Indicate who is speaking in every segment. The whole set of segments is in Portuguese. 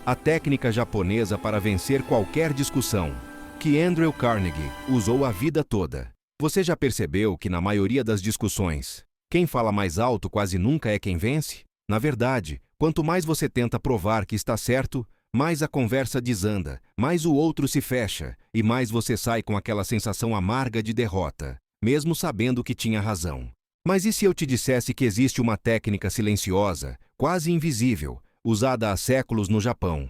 Speaker 1: A técnica japonesa para vencer qualquer discussão, que Andrew Carnegie usou a vida toda. Você já percebeu que na maioria das discussões, quem fala mais alto quase nunca é quem vence? Na verdade, quanto mais você tenta provar que está certo, mais a conversa desanda, mais o outro se fecha e mais você sai com aquela sensação amarga de derrota, mesmo sabendo que tinha razão. Mas e se eu te dissesse que existe uma técnica silenciosa, quase invisível, usada há séculos no Japão,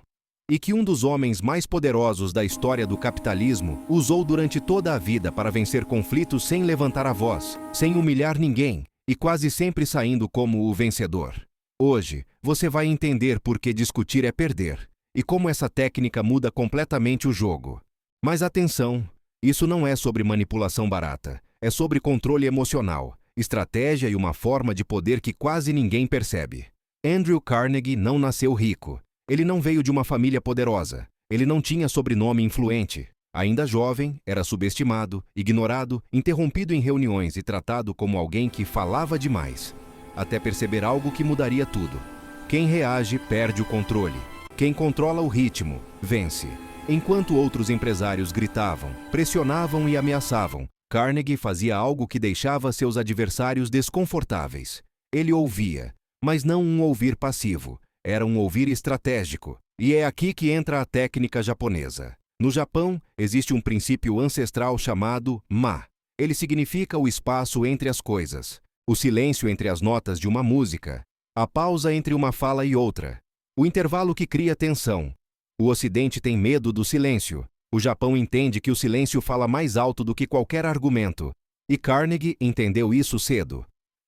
Speaker 1: e que um dos homens mais poderosos da história do capitalismo usou durante toda a vida para vencer conflitos sem levantar a voz, sem humilhar ninguém, e quase sempre saindo como o vencedor? Hoje, você vai entender por que discutir é perder, e como essa técnica muda completamente o jogo. Mas atenção, isso não é sobre manipulação barata, é sobre controle emocional, estratégia e uma forma de poder que quase ninguém percebe. Andrew Carnegie não nasceu rico. Ele não veio de uma família poderosa. Ele não tinha sobrenome influente. Ainda jovem, era subestimado, ignorado, interrompido em reuniões e tratado como alguém que falava demais. Até perceber algo que mudaria tudo. Quem reage perde o controle. Quem controla o ritmo, vence. Enquanto outros empresários gritavam, pressionavam e ameaçavam, Carnegie fazia algo que deixava seus adversários desconfortáveis. Ele ouvia, mas não um ouvir passivo, era um ouvir estratégico. E é aqui que entra a técnica japonesa. No Japão, existe um princípio ancestral chamado Ma. Ele significa o espaço entre as coisas, o silêncio entre as notas de uma música, a pausa entre uma fala e outra, o intervalo que cria tensão. O Ocidente tem medo do silêncio. O Japão entende que o silêncio fala mais alto do que qualquer argumento. E Carnegie entendeu isso cedo.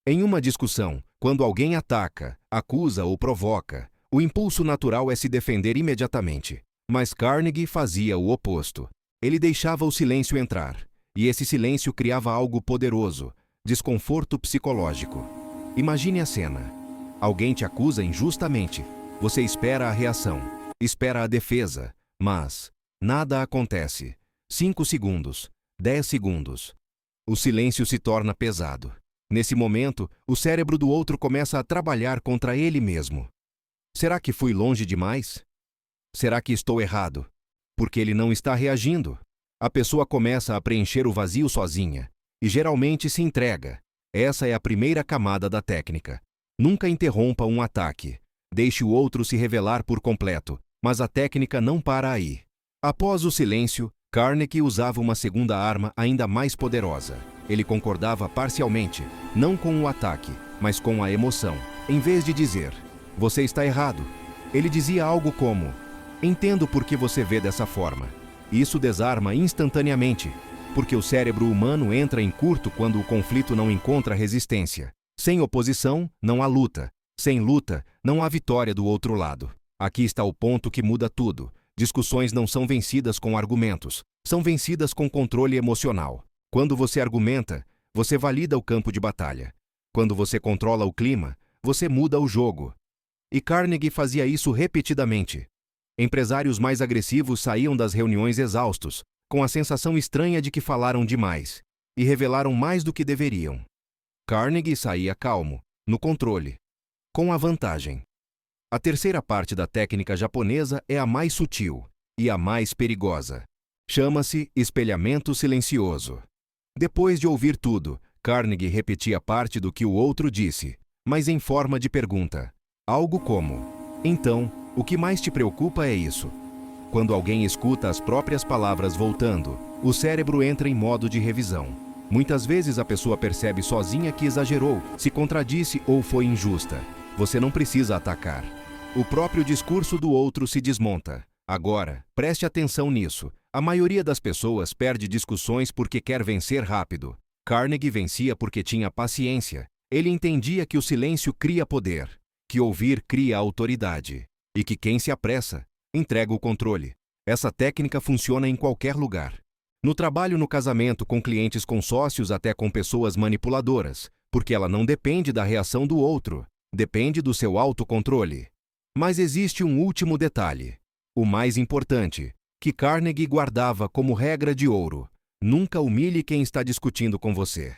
Speaker 1: Em uma discussão, quando alguém ataca, acusa ou provoca, o impulso natural é se defender imediatamente. Mas Carnegie fazia o oposto. Ele deixava o silêncio entrar. E esse silêncio criava algo poderoso, desconforto psicológico. Imagine a cena. Alguém te acusa injustamente. Você espera a reação, espera a defesa, mas nada acontece. 5 segundos, 10 segundos. O silêncio se torna pesado. Nesse momento, o cérebro do outro começa a trabalhar contra ele mesmo. Será que fui longe demais? Será que estou errado? Porque ele não está reagindo. A pessoa começa a preencher o vazio sozinha e geralmente se entrega. Essa é a primeira camada da técnica. Nunca interrompa um ataque. Deixe o outro se revelar por completo, mas a técnica não para aí. Após o silêncio, Carnegie usava uma segunda arma ainda mais poderosa. Ele concordava parcialmente, não com o ataque, mas com a emoção. Em vez de dizer, "Você está errado", ele dizia algo como, "Entendo por que você vê dessa forma." Isso desarma instantaneamente, porque o cérebro humano entra em curto quando o conflito não encontra resistência. Sem oposição, não há luta. Sem luta, não há vitória do outro lado. Aqui está o ponto que muda tudo. Discussões não são vencidas com argumentos, são vencidas com controle emocional. Quando você argumenta, você valida o campo de batalha. Quando você controla o clima, você muda o jogo. E Carnegie fazia isso repetidamente. Empresários mais agressivos saíam das reuniões exaustos, com a sensação estranha de que falaram demais, e revelaram mais do que deveriam. Carnegie saía calmo, no controle, com a vantagem. A terceira parte da técnica japonesa é a mais sutil e a mais perigosa. Chama-se espelhamento silencioso. Depois de ouvir tudo, Carnegie repetia parte do que o outro disse, mas em forma de pergunta. Algo como, "Então, o que mais te preocupa é isso?" Quando alguém escuta as próprias palavras voltando, o cérebro entra em modo de revisão. Muitas vezes a pessoa percebe sozinha que exagerou, se contradisse ou foi injusta. Você não precisa atacar. O próprio discurso do outro se desmonta. Agora, preste atenção nisso. A maioria das pessoas perde discussões porque quer vencer rápido. Carnegie vencia porque tinha paciência. Ele entendia que o silêncio cria poder, que ouvir cria autoridade, e que quem se apressa, entrega o controle. Essa técnica funciona em qualquer lugar. No trabalho, no casamento, com clientes, com sócios, até com pessoas manipuladoras, porque ela não depende da reação do outro. Depende do seu autocontrole. Mas existe um último detalhe, o mais importante, que Carnegie guardava como regra de ouro. Nunca humilhe quem está discutindo com você.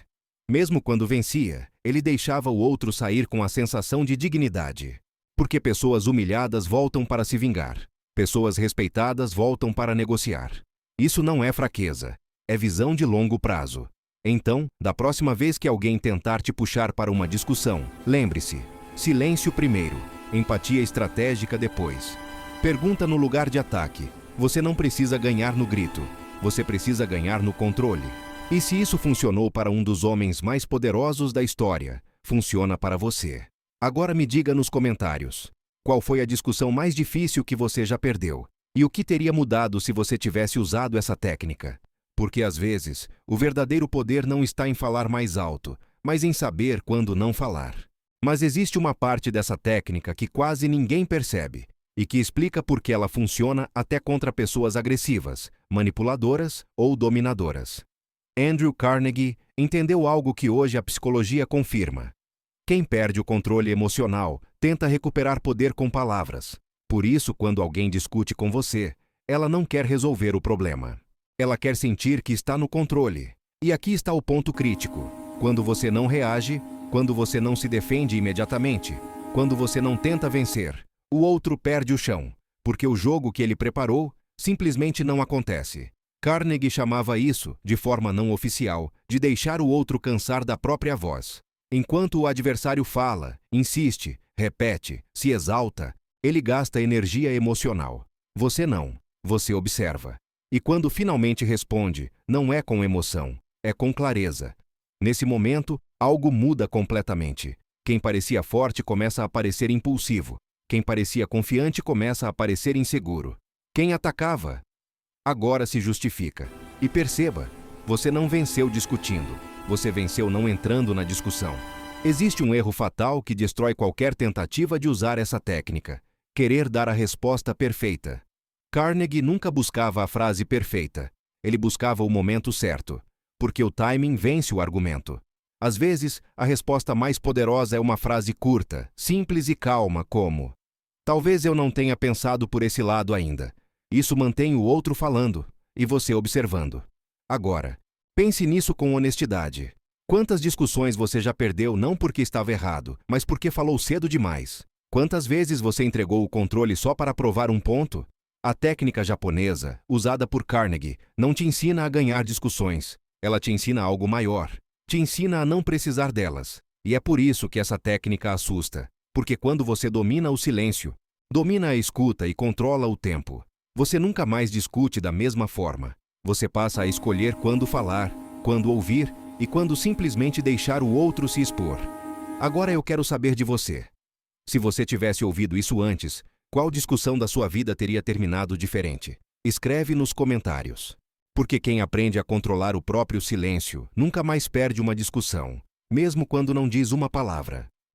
Speaker 1: Mesmo quando vencia, ele deixava o outro sair com a sensação de dignidade. Porque pessoas humilhadas voltam para se vingar. Pessoas respeitadas voltam para negociar. Isso não é fraqueza, é visão de longo prazo. Então, da próxima vez que alguém tentar te puxar para uma discussão, lembre-se: silêncio primeiro, empatia estratégica depois. Pergunta no lugar de ataque. Você não precisa ganhar no grito, você precisa ganhar no controle. E se isso funcionou para um dos homens mais poderosos da história, funciona para você. Agora me diga nos comentários: qual foi a discussão mais difícil que você já perdeu? E o que teria mudado se você tivesse usado essa técnica? Porque às vezes, o verdadeiro poder não está em falar mais alto, mas em saber quando não falar. Mas existe uma parte dessa técnica que quase ninguém percebe, e que explica por que ela funciona até contra pessoas agressivas, manipuladoras ou dominadoras. Andrew Carnegie entendeu algo que hoje a psicologia confirma. Quem perde o controle emocional tenta recuperar poder com palavras. Por isso, quando alguém discute com você, ela não quer resolver o problema. Ela quer sentir que está no controle. E aqui está o ponto crítico. Quando você não reage, quando você não se defende imediatamente, quando você não tenta vencer, o outro perde o chão, porque o jogo que ele preparou simplesmente não acontece. Carnegie chamava isso, de forma não oficial, de deixar o outro cansar da própria voz. Enquanto o adversário fala, insiste, repete, se exalta, ele gasta energia emocional. Você não, você observa. E quando finalmente responde, não é com emoção, é com clareza. Nesse momento, algo muda completamente. Quem parecia forte começa a parecer impulsivo. Quem parecia confiante começa a parecer inseguro. Quem atacava agora se justifica. E perceba, você não venceu discutindo, você venceu não entrando na discussão. Existe um erro fatal que destrói qualquer tentativa de usar essa técnica: querer dar a resposta perfeita. Carnegie nunca buscava a frase perfeita, ele buscava o momento certo, porque o timing vence o argumento. Às vezes, a resposta mais poderosa é uma frase curta, simples e calma, como: talvez eu não tenha pensado por esse lado ainda. Isso mantém o outro falando, e você observando. Agora, pense nisso com honestidade. Quantas discussões você já perdeu não porque estava errado, mas porque falou cedo demais? Quantas vezes você entregou o controle só para provar um ponto? A técnica japonesa, usada por Carnegie, não te ensina a ganhar discussões. Ela te ensina algo maior. Te ensina a não precisar delas. E é por isso que essa técnica assusta. Porque quando você domina o silêncio, domina a escuta e controla o tempo, você nunca mais discute da mesma forma. Você passa a escolher quando falar, quando ouvir e quando simplesmente deixar o outro se expor. Agora eu quero saber de você. Se você tivesse ouvido isso antes, qual discussão da sua vida teria terminado diferente? Escreve nos comentários. Porque quem aprende a controlar o próprio silêncio nunca mais perde uma discussão, mesmo quando não diz uma palavra.